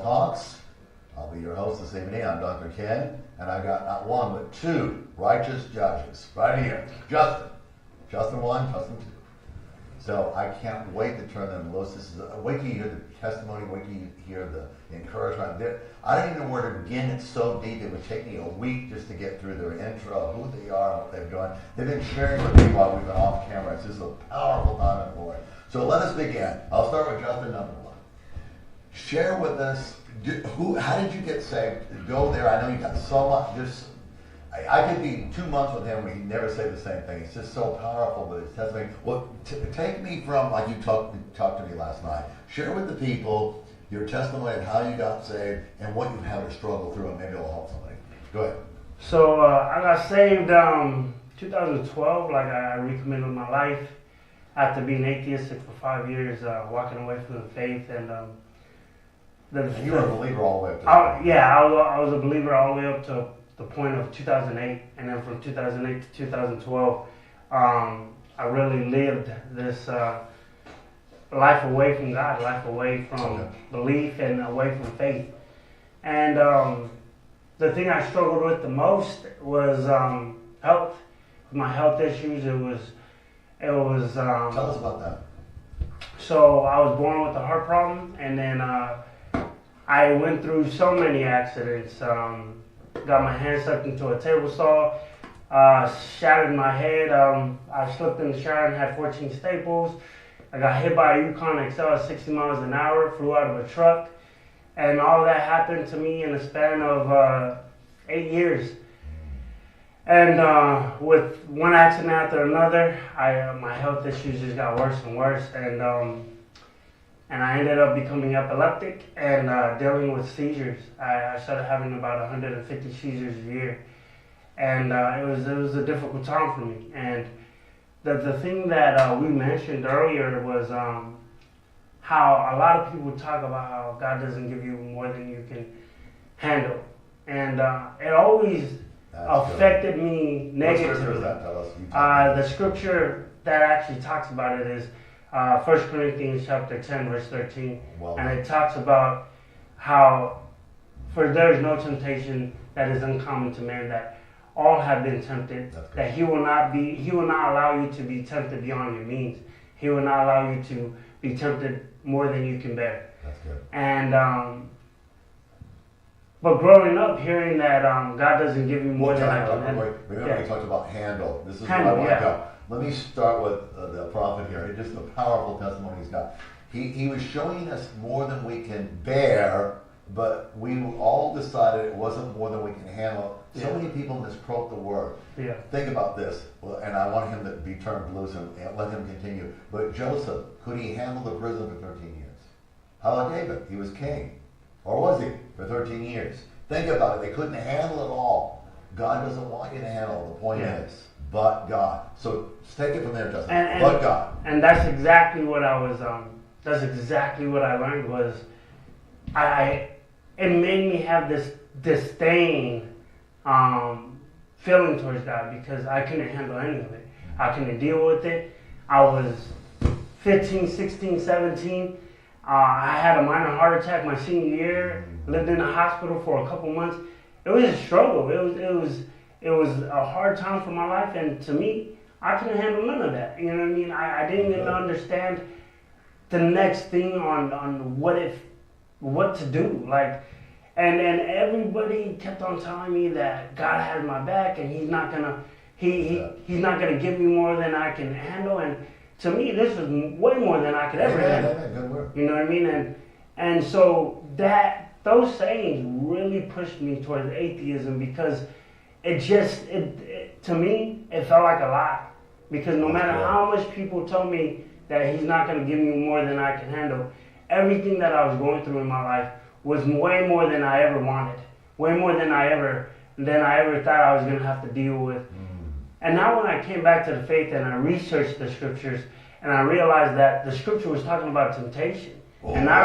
Pastoral Talks. I'll be your host this evening. I'm Dr. Ken, and I've got not one but two righteous judges right here. Justin 1, Justin 2. So I can't wait to turn them loose. Wait till you hear the testimony, wait till you hear the encouragement. I don't even know where to begin. It's so deep. It would take me a week just to get through their intro, who they are, what they've done. They've been sharing with me while we've been off camera. It's just a powerful time in the Lord. So let us begin. I'll start with Justin number 1. Share with us, how did you get saved? Go there. I know you got so much. I could be 2 months with him, he'd never say the same thing. It's just so powerful, but his testimony. Well, take me from, like you talked to me last night. Share with the people your testimony of how you got saved and what you've had to struggle through, and maybe it'll help somebody. Go ahead. So I got saved 2012. Like I recommitted my life after being atheistic for 5 years, walking away from the faith, and you were a believer all the way up to I was a believer all the way up to the point of 2008, and then from 2008 to 2012, I really lived this life away from God, life away from belief and away from faith. And the thing I struggled with the most was health. My health issues. It was. Tell us about that. So I was born with a heart problem, and then I went through so many accidents. Got my hand sucked into a table saw, shattered my head. I slipped in the shower and had 14 staples. I got hit by a Yukon XL at 60 miles an hour, flew out of a truck. And all that happened to me in a span of 8 years. And with one accident after another, my health issues just got worse and worse. And I ended up becoming epileptic and dealing with seizures. I started having about 150 seizures a year. And it was a difficult time for me. And the thing that we mentioned earlier was how a lot of people talk about how God doesn't give you more than you can handle. And it always affected me negatively. What scripture is that? Tell us. The scripture that actually talks about it is 1 Corinthians chapter 10, verse 13. And it talks about how, for there is no temptation that is uncommon to man, that all have been tempted, that he will not allow you to be tempted beyond your means. He will not allow you to be tempted more than you can bear. That's good. And but growing up, hearing that God doesn't give you more than I can handle. Remember we talked about handle. This is where I want to go. Let me start with the prophet here. Just the powerful testimony he's got. He was showing us more than we can bear, but we all decided it wasn't more than we can handle. So many people misquote the word. Yeah. Think about this, and I want him to be turned loose and let him continue. But Joseph, could he handle the prison for 13 years? How about David? He was king. Or was he? For 13 years. Think about it. They couldn't handle it all. God doesn't want you to handle it. The point is, but God. So take it from there, Justin. But God. And that's exactly what I was. That's exactly what I learned was. It made me have this disdain feeling towards God because I couldn't handle any of it. I couldn't deal with it. I was 15, 16, 17. I had a minor heart attack my senior year. Lived in the hospital for a couple months. It was a struggle. It was a hard time for my life, and to me, I couldn't handle none of that. You know what I mean? I didn't even understand the next thing on what to do. Like, and everybody kept on telling me that God has my back, and He's not gonna give me more than I can handle. And to me, this was way more than I could ever handle. You know what I mean? And so those sayings really pushed me towards atheism because to me, it felt like a lie. Because no matter how much people told me that He's not going to give me more than I can handle, everything that I was going through in my life was way more than I ever wanted. Way more than I ever thought I was going to have to deal with. And now when I came back to the faith and I researched the scriptures, and I realized that the scripture was talking about temptation. And not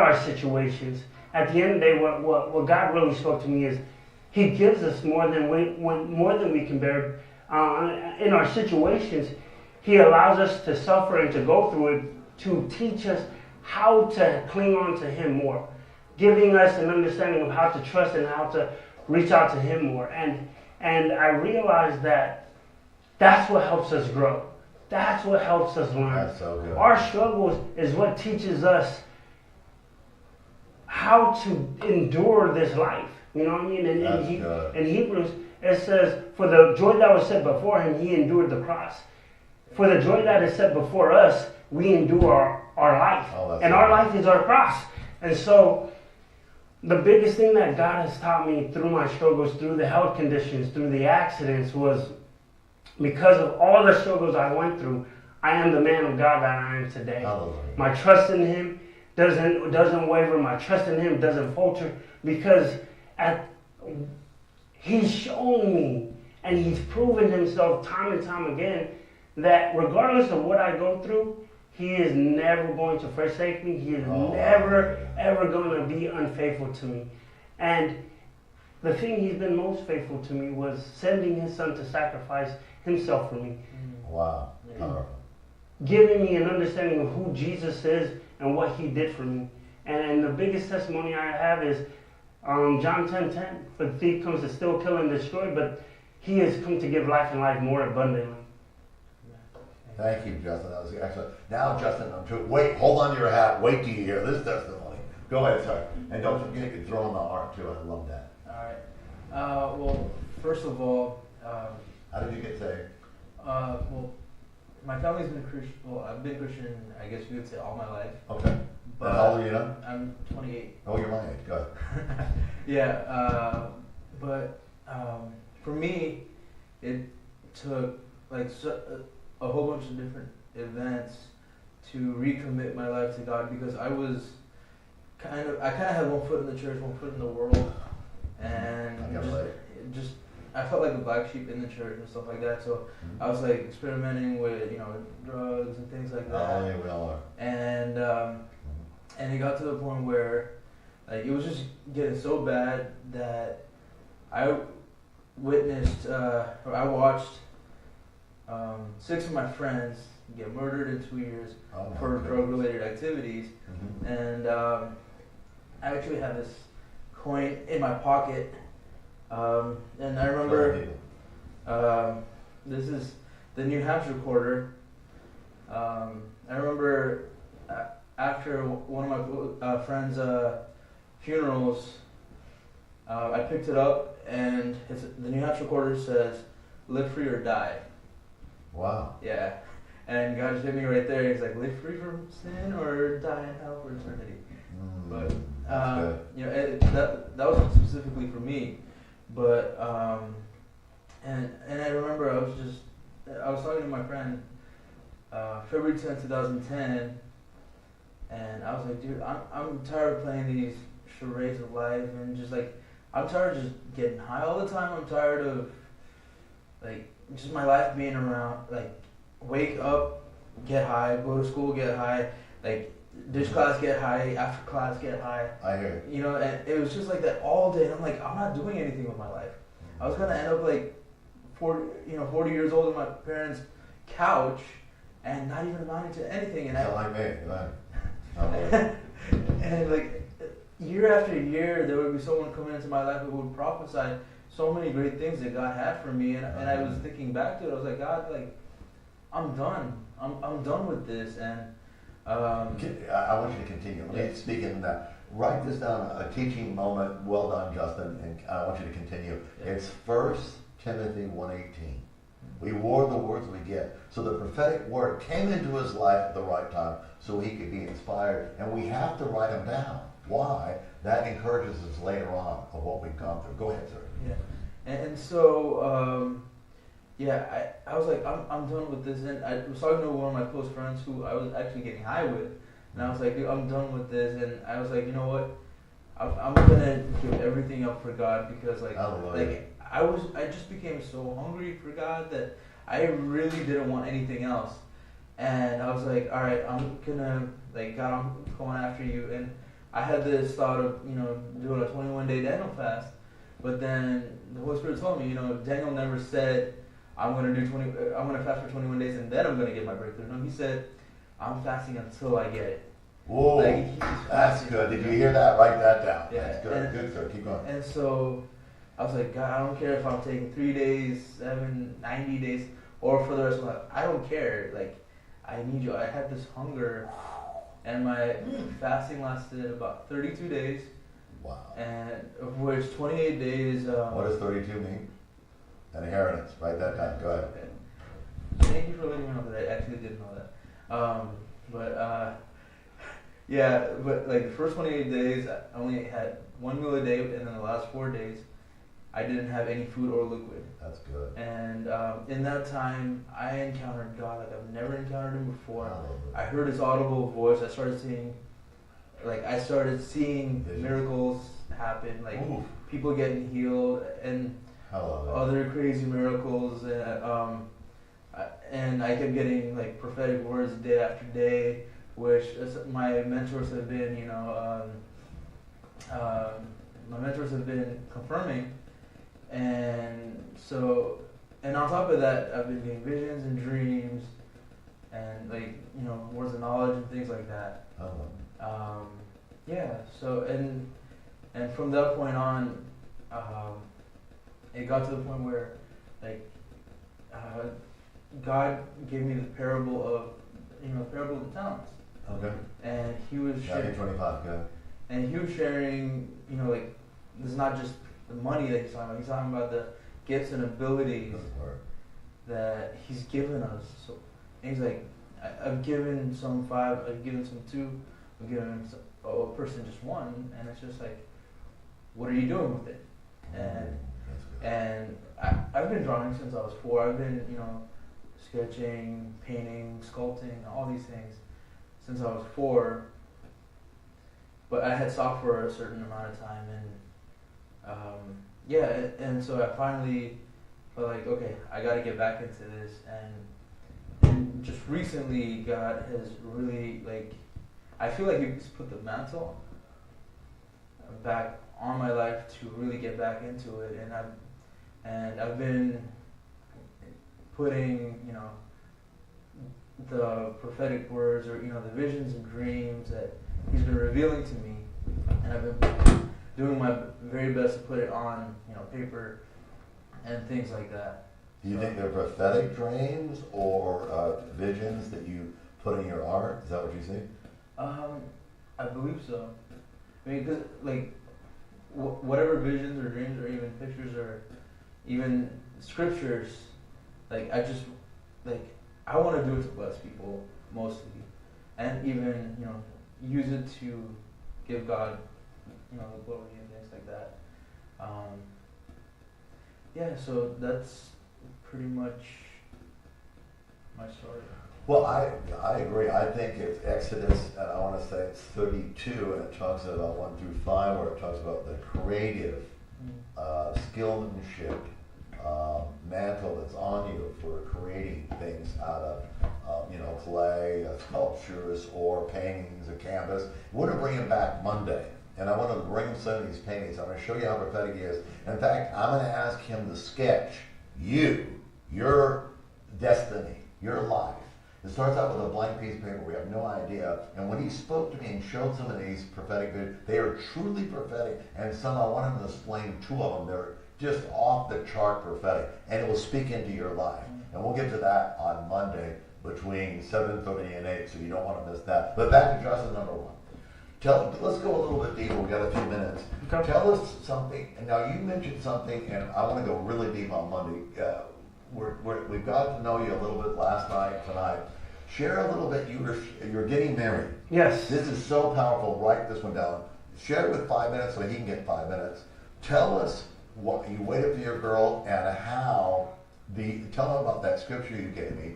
our situations. At the end of the day, what God really spoke to me is He gives us more than we can bear. In our situations, He allows us to suffer and to go through it to teach us how to cling on to Him more, giving us an understanding of how to trust and how to reach out to Him more. And I realized that that's what helps us grow. That's what helps us learn. That's so good. Our struggles is what teaches us how to endure this life. You know what I mean? And in Hebrews, it says, for the joy that was set before Him, He endured the cross. For the joy that is set before us, we endure our life. And our life is our cross. And so, the biggest thing that God has taught me through my struggles, through the health conditions, through the accidents, was because of all the struggles I went through, I am the man of God that I am today. My trust in Him doesn't waver. My trust in Him doesn't falter, because He's shown me and He's proven Himself time and time again that regardless of what I go through, He is never going to forsake me. He is never, ever going to be unfaithful to me. And the thing He's been most faithful to me was sending His Son to sacrifice Himself for me. Wow. Giving me an understanding of who Jesus is and what He did for me. And the biggest testimony I have is John 10:10. For the thief comes to steal, kill, and destroy, but He has come to give life and life more abundantly. Thank you, Justin. That was excellent. Now, Justin, hold on to your hat. Wait till you hear this testimony. Go ahead, sir. And don't forget to throw in the art, too. I love that. All right. Well, first of all... how did you get saved? Well, my family's been Christian. Well, I've been Christian, I guess you could say, all my life. Okay. But how old are you now? I'm 28. Oh, you're my age. Go ahead. Yeah. But for me, it took like a whole bunch of different events to recommit my life to God, because I kind of had one foot in the church, one foot in the world, and I felt like the black sheep in the church and stuff like that. So I was like experimenting with drugs and things like that. Oh, yeah, we all are. And it got to the point where like it was just getting so bad that I watched 6 of my friends get murdered in 2 years for drug-related activities. And I actually have this coin in my pocket. And I remember this is the New Hampshire quarter. I remember after one of my friends' funerals, I picked it up, and the New Hampshire quarter says, "Live free or die." Wow. Yeah. And God just hit me right there. He's like, live free from sin or die in hell for eternity. But that was specifically for me. But and I remember I was talking to my friend February 10th, 2010, and I was like, dude, I'm tired of playing these charades of life, and just like I'm tired of just getting high all the time. I'm tired of like just my life being around like wake up, get high, go to school, get high, like ditch class, get high, after class, get high. I hear it. And it was just like that all day. And I'm like, I'm not doing anything with my life. I was gonna end up like 40 years old on my parents' couch and not even amounting to anything. And like me, right? And like year after year, there would be someone coming into my life who would prophesy so many great things that God had for me. And I was thinking back to it. I was like, God, like I'm done. I'm done with this. And I want you to continue. Let me speak in that. Write this down, a teaching moment. Well done, Justin. And I want you to continue. Yeah. It's 1 Timothy 1:18. We wore the words we get. So the prophetic word came into his life at the right time so he could be inspired. And we have to write them down. Why? That encourages us later on of what we've gone through. Go ahead, sir. Yeah. And so, I was like, I'm done with this. And I was talking to one of my close friends who I was actually getting high with. And I was like, dude, I'm done with this. And I was like, you know what? I'm going to give everything up for God, because I just became so hungry for God that I really didn't want anything else. And I was like, all right, I'm going to, like, God, I'm going after you. And I had this thought of, doing a 21-day Daniel fast. But then the Holy Spirit told me, Daniel never said, I'm going to fast for 21 days and then I'm going to get my breakthrough. No, he said, I'm fasting until I get it. Whoa, Like, he's that's fasting. good. Did you hear that? Write that down. Yeah, That's good. and- Good, sir. Keep going. And so I was like, God, I don't care if I'm taking 3 days, 7, 90 days, or for the rest of my life. I don't care. Like, I need you. I had this hunger, and my fasting lasted about 32 days, Wow. and of which 28 days. What does 32 mean? An inheritance. Write that down. Go ahead. Okay. Thank you for letting me know that I actually didn't know that. Yeah, but like the first 28 days, I only had 1 meal a day, and then the last 4 days, I didn't have any food or liquid. That's good. And in that time, I encountered God like I've never encountered Him before. Hallelujah. I heard His audible voice. I started seeing Visions. miracles happen, like Ooh. people getting healed, and Hallelujah. other crazy miracles. And I kept getting like prophetic words day after day, which my mentors have been, my mentors have been confirming. And so, and on top of that, I've been getting visions and dreams, and words of knowledge and things like that. Hallelujah. Yeah. So and from that point on, it got to the point where, God gave me the parable of the talents, Okay. and He was Matthew sharing, 25. Go ahead. and He was sharing, this is not just the money that He's talking about. He's talking about the gifts and abilities Good word. that He's given us. So, and He's like, I've given some 5, I've given some 2, I've given a person just 1, and it's just like, what are you doing with it? And That's good. And I've been drawing since I was 4. I've been, sketching, painting, sculpting, all these things since I was 4. But I had stopped for a certain amount of time, and so I finally felt like, okay, I got to get back into this. And just recently, God has really, I feel like He's put the mantle back on my life to really get back into it, and I've been putting, the prophetic words, or the visions and dreams that He's been revealing to me, and I've been doing my very best to put it on, paper and things like that. Do you think they're prophetic dreams or visions that you put in your art? Is that what you see? I believe so. I mean, because whatever visions or dreams or even pictures or even scriptures, I want to do it to bless people mostly, and even use it to give God the glory and things like that. So that's pretty much my story. Well, I agree. I think it's Exodus, and I want to say it's 32, and it talks about 1 through 5, where it talks about the creative skillmanship mantle that's on you for creating things out of clay, sculptures, or paintings, or canvas. We're going to bring him back Monday, and I want to bring him some of these paintings. I'm going to show you how prophetic he is. In fact, I'm going to ask him to sketch your destiny, your life. It starts out with a blank piece of paper. We have no idea. And when he spoke to me and showed some of these prophetic visions, they are truly prophetic. And some, I want him to explain 2 of them. They're just off the chart prophetic. And it will speak into your life. And we'll get to that on Monday between 7:30 and 8, so you don't want to miss that. But back to Justin number 1. Let's go a little bit deeper. We've got a few minutes. Okay. Tell us something. And now you mentioned something, and I want to go really deep on Monday. We've got to know you a little bit last night, tonight. Share a little bit. You're getting married. Yes. This is so powerful. Write this one down. Share it with 5 minutes so he can get 5 minutes. Tell us what you waited for your girl and how tell them about that scripture you gave me.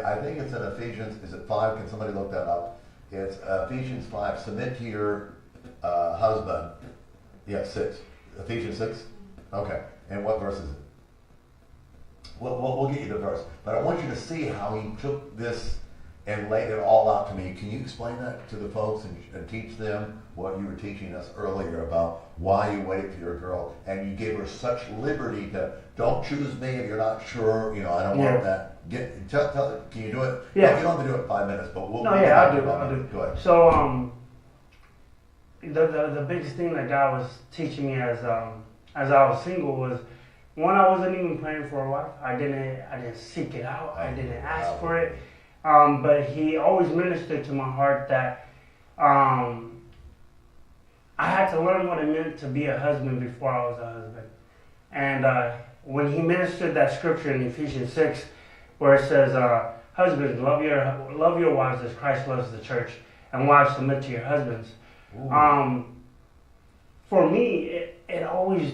I think it's in Ephesians. Is it 5? Can somebody look that up? It's Ephesians 5. Submit to your husband. Yeah, 6. Ephesians 6. Okay. And what verse is it? We'll get you the verse, but I want you to see how he took this and laid it all out to me. Can you explain that to the folks and teach them what you were teaching us earlier about why you waited for your girl and you gave her such liberty to don't choose me if you're not sure. I don't want that. Tell it. Can you do it? Yeah. No, you don't have to do it in 5 minutes, but we'll. No, yeah, I'll do. Go ahead. So the biggest thing that God was teaching me as I was single was, one, I wasn't even praying for a wife. I didn't seek it out. I didn't ask for it. But He always ministered to my heart that I had to learn what it meant to be a husband before I was a husband. And when He ministered that scripture in Ephesians 6, where it says, "Husbands, love your wives as Christ loves the church, and wives, submit to your husbands." For me, it always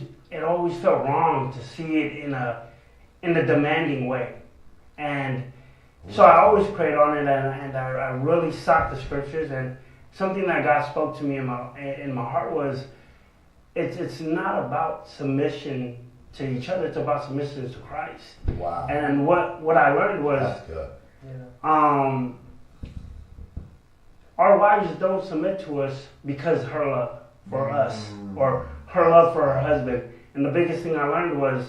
felt wrong to see it in a demanding way, and so I always prayed on it, and I really sought the scriptures. And something that God spoke to me in my heart was, it's not about submission to each other; it's about submission to Christ. Wow. And what I learned was, that's good. Our wives don't submit to us because her love for us or her love for her husband. And the biggest thing I learned was,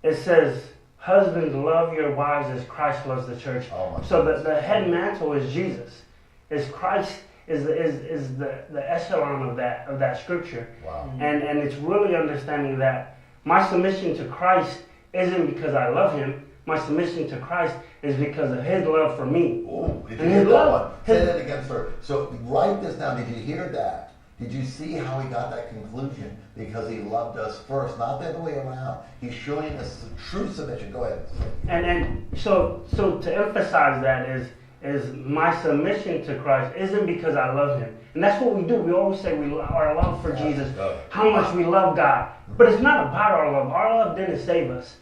it says, "Husbands, love your wives as Christ loves the church." So the head mantle is Jesus. Is Christ is the echelon of that scripture. Wow. And it's really understanding that my submission to Christ isn't because I love Him. My submission to Christ is because of His love for me. Oh, did you hear that one? Say that again, sir. So write this down. Did you hear that? Did you see how he got that conclusion? Because He loved us first, not the other way around. He's showing us true submission. Go ahead. And so to emphasize that is my submission to Christ isn't because I love Him. And that's what we do. We always say our love for Jesus, how much we love God. But it's not about our love. Our love didn't save us.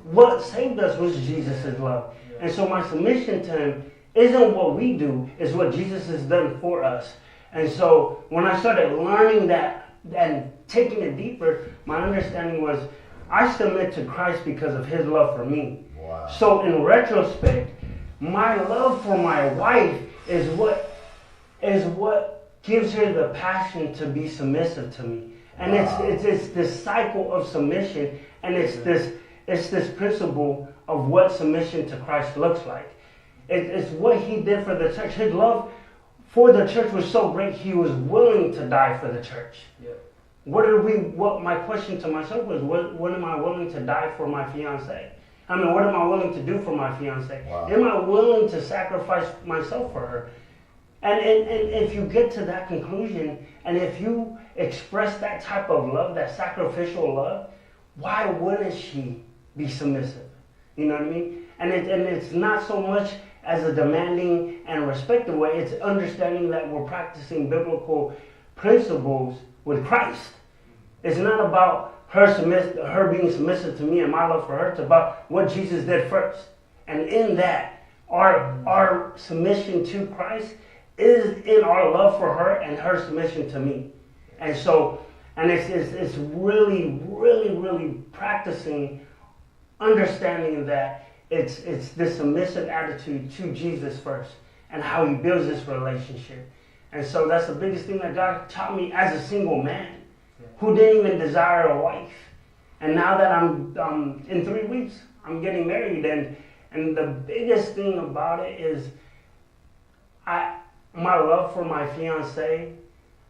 What saved us was Jesus' love. And so my submission to Him isn't what we do, it's what Jesus has done for us. And so when I started learning that and taking it deeper, my understanding was, I submit to Christ because of His love for me. Wow. So in retrospect, my love for my wife is what gives her the passion to be submissive to me. And it's this cycle of submission, and it's this principle of what submission to Christ looks like. It's what He did for the church. His love for the church was so great, He was willing to die for the church. Yeah. What my question to myself was, what am I willing to die for my fiancée? I mean, what am I willing to do for my fiancée? Wow. Am I willing to sacrifice myself for her? And if you get to that conclusion, and if you express that type of love, that sacrificial love, why wouldn't she be submissive? You know what I mean? And it's not so much as a demanding and respectful way. It's understanding that we're practicing biblical principles with Christ. It's not about her being submissive to me and my love for her. It's about what Jesus did first. And in that, our submission to Christ is in our love for her and her submission to me. And so, and it's really, really, really practicing understanding that it's this submissive attitude to Jesus first and how He builds this relationship. And so that's the biggest thing that God taught me as a single man who didn't even desire a wife. And now that I'm in 3 weeks, I'm getting married, and the biggest thing about it is my love for my fiancée.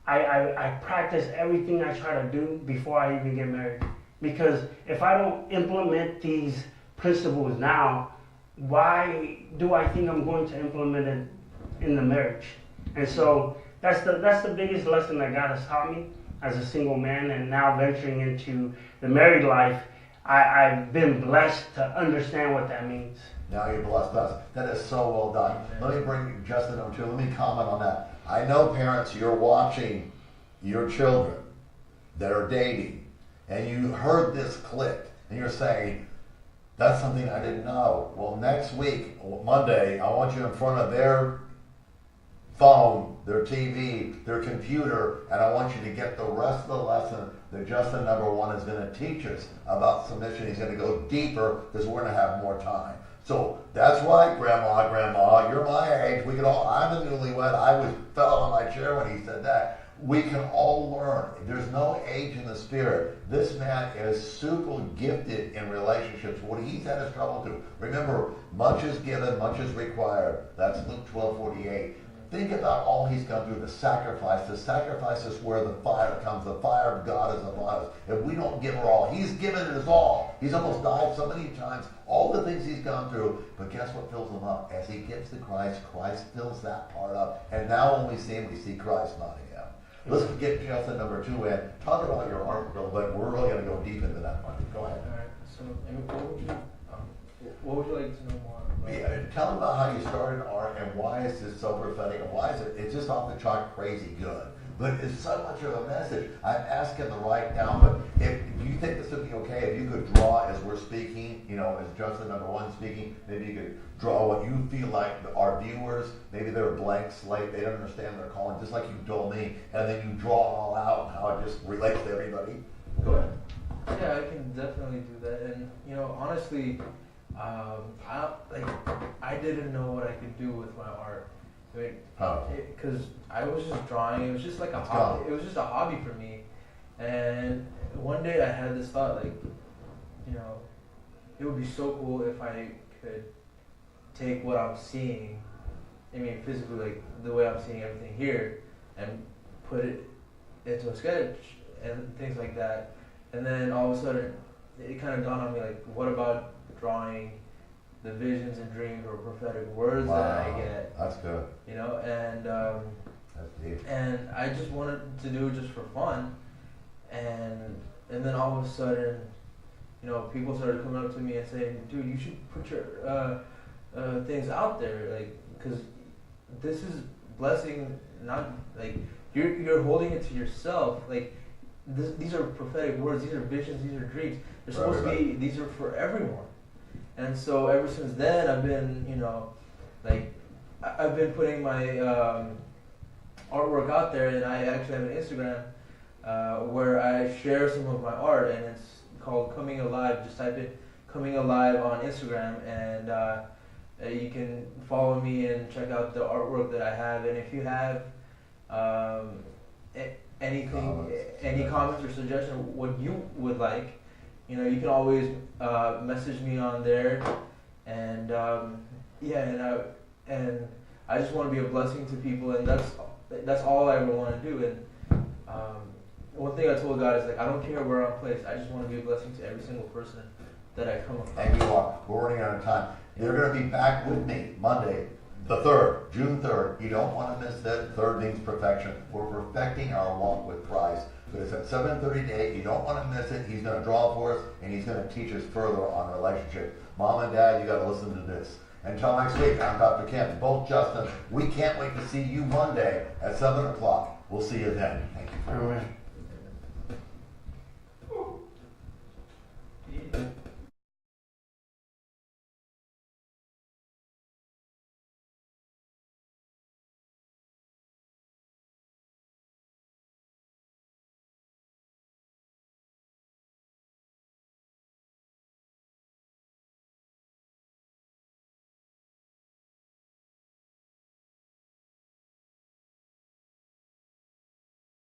I practice everything I try to do before I even get married. Because if I don't implement these principles now, why do I think I'm going to implement it in the marriage? And so that's the biggest lesson that God has taught me as a single man, and now venturing into the married life, I've been blessed to understand what that means. Now you're blessed us. That is so well done. Let me bring Justin up too. Let me comment on that. I know parents, you're watching your children that are dating, and you heard this clip, and you're saying, that's something I didn't know. Well, next week, Monday, I want you in front of their phone, their TV, their computer, and I want you to get the rest of the lesson that Justin number one is going to teach us about submission. He's going to go deeper because we're going to have more time. So that's right, Grandma, you're my age. We can all. I'm a newlywed. I fell on my chair when he said that. We can all learn. There's no age in the spirit. This man is super gifted in relationships. What he's had his trouble to. Remember, much is given, much is required. That's Luke 12:48. Think about all he's gone through, the sacrifice. The sacrifice is where the fire comes. The fire of God is upon us. If we don't give her all, he's given it his all. He's almost died so many times. All the things he's gone through. But guess what fills him up? As he gets to Christ, Christ fills that part up. And now when we see him, we see Christ, not him. Let's get Justin number two in. Talk about your art real quick. We're really going to go deep into that one. Go ahead. All right. So, what would you like to know more about? Yeah, tell them about how you started art and why is this so prophetic and why is it's just off the chart crazy good. But it's so much of a message. I'm asking to write down, but if you think this would be okay, if you could draw as we're speaking, as Justin number one speaking, maybe you could draw what you feel like our viewers, maybe they're a blank slate, they don't understand their calling, just like you told me, and then you draw it all out and how it just relates to everybody. Go ahead. Yeah, I can definitely do that. And honestly, I didn't know what I could do with my art. Because I was just drawing. It was just like a hobby. It was just a hobby for me. And one day I had this thought, it would be so cool if I could take what I'm seeing, physically, like the way I'm seeing everything here, and put it into a sketch and things like that. And then all of a sudden, it kind of dawned on me, what about drawing the visions and dreams or prophetic words that I get? That's good. That's deep. And I just wanted to do it just for fun. And then all of a sudden, people started coming up to me and saying, dude, you should put your things out there, because this is blessing, not, you're holding it to yourself, these are prophetic words, these are visions, these are dreams. They're supposed to be, these are for everyone. And so ever since then, I've been, I've been putting my artwork out there, and I actually have an Instagram where I share some of my art, and it's called Coming Alive. Just type in Coming Alive on Instagram, and you can follow me and check out the artwork that I have. And if you have any comments or suggestions, what you would like, you can always message me on there, and and I just want to be a blessing to people, and that's all I ever want to do. And one thing I told God is I don't care where I'm placed. I just want to be a blessing to every single person that I come across. And you are. We're running out of time. They're going to be back with me Monday, the 3rd, June 3rd. You don't want to miss that. 3rd means perfection. We're perfecting our walk with Christ. But it's at 7:30 to 8. You don't want to miss it. He's going to draw for us, and he's going to teach us further on relationship. Mom and Dad, you got to listen to this. Until next week, I'm Dr. Kent, both Justin. We can't wait to see you Monday at 7 o'clock. We'll see you then. Thank you very much.